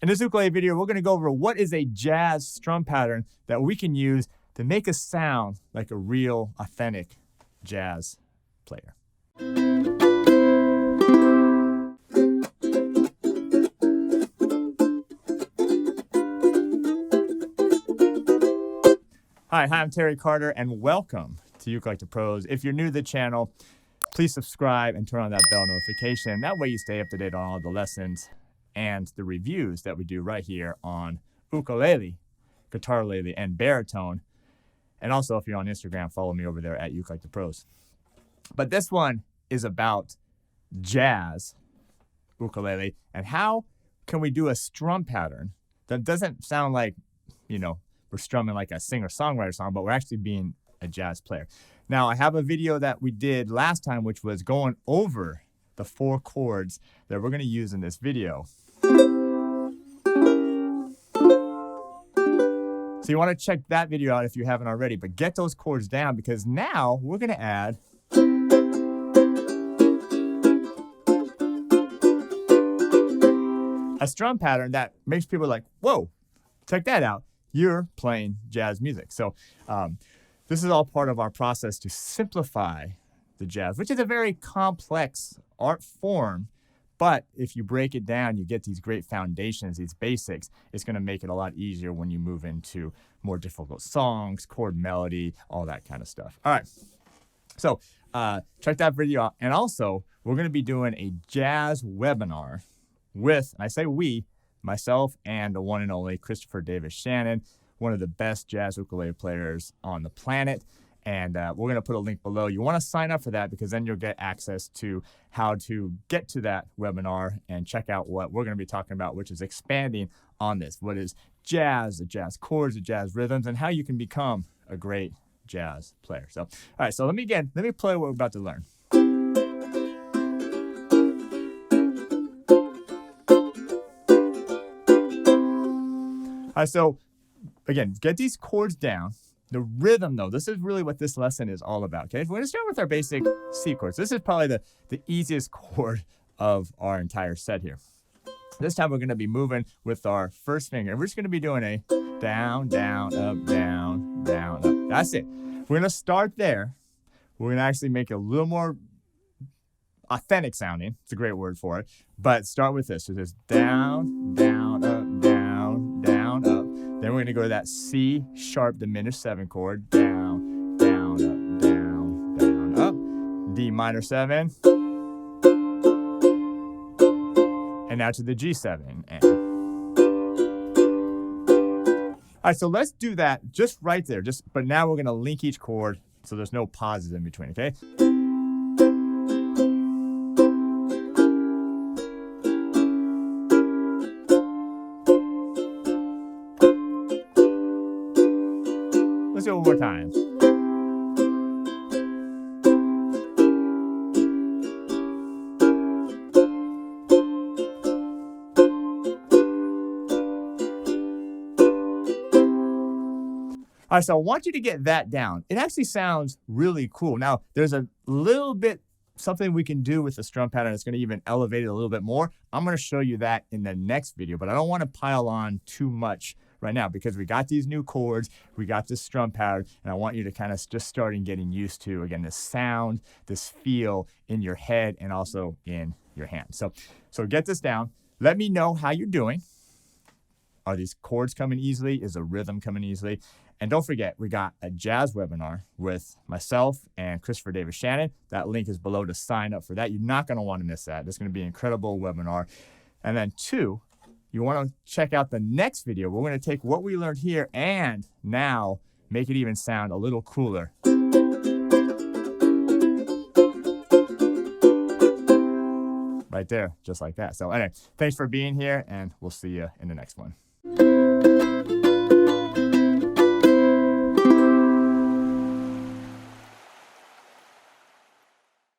In this ukulele video, we're going to go over what is a jazz strum pattern that we can use to make us sound like a real, authentic jazz player. Hi, I'm Terry Carter, and welcome to ukelikethepros. If you're new to the channel, please subscribe and turn on that bell notification. That way you stay up to date on all the lessons and the reviews that we do right here on ukulele, guitarlele, and baritone. And also, if you're on Instagram, follow me over there at ukelikethepros. But this one is about jazz ukulele and how can we do a strum pattern that doesn't sound like, we're strumming like a singer-songwriter song, but we're actually being a jazz player. Now, I have a video that we did last time, which was going over the 4 chords that we're going to use in this video. So you want to check that video out if you haven't already, but get those chords down because now we're going to add a strum pattern that makes people like, whoa, check that out. You're playing jazz music. So this is all part of our process to simplify the jazz, which is a very complex art form. But if you break it down, you get these great foundations, these basics. It's going to make it a lot easier when you move into more difficult songs, chord melody, all that kind of stuff. All right. So check that video out. And also, we're going to be doing a jazz webinar with, and I say we, myself and the one and only Christopher Davis-Shannon, one of the best jazz ukulele players on the planet. And we're going to put a link below. You want to sign up for that because then you'll get access to how to get to that webinar and check out what we're going to be talking about, which is expanding on this. What is jazz, the jazz chords, the jazz rhythms, and how you can become a great jazz player. So, all right, so let me play what we're about to learn. All right, so again, get these chords down. The rhythm, though, this is really what this lesson is all about, okay? We're going to start with our basic C chords. This is probably the easiest chord of our entire set here. This time we're going to be moving with our first finger. We're just going to be doing a down, down, up, down, down, up. That's it. We're going to start there. We're going to actually make it a little more authentic sounding. It's a great word for it. But start with this. So this down, down, up, down, down, up. Then we're going to go to that C sharp diminished 7 chord. Down, down, up, down, down, up. D minor 7. And now to the G7. All right, so let's do that just right there. But now we're going to link each chord so there's no pauses in between, okay? Let's do it one more time. All right, so I want you to get that down. It actually sounds really cool. Now, there's a little bit something we can do with the strum pattern that's going to even elevate it a little bit more. I'm going to show you that in the next video, but I don't want to pile on too much right now because we got these new chords, we got this strum pattern, and I want you to kind of just start getting used to, again, this sound, this feel in your head and also in your hand. So get this down. Let me know how you're doing. Are these chords coming easily? Is the rhythm coming easily? And don't forget, we got a jazz webinar with myself and Christopher Davis-Shannon. That link is below to sign up for that. You're not going to want to miss that. It's going to be an incredible webinar. And then 2, you want to check out the next video. We're going to take what we learned here and now make it even sound a little cooler. Right there, just like that. So anyway, thanks for being here, and we'll see you in the next one.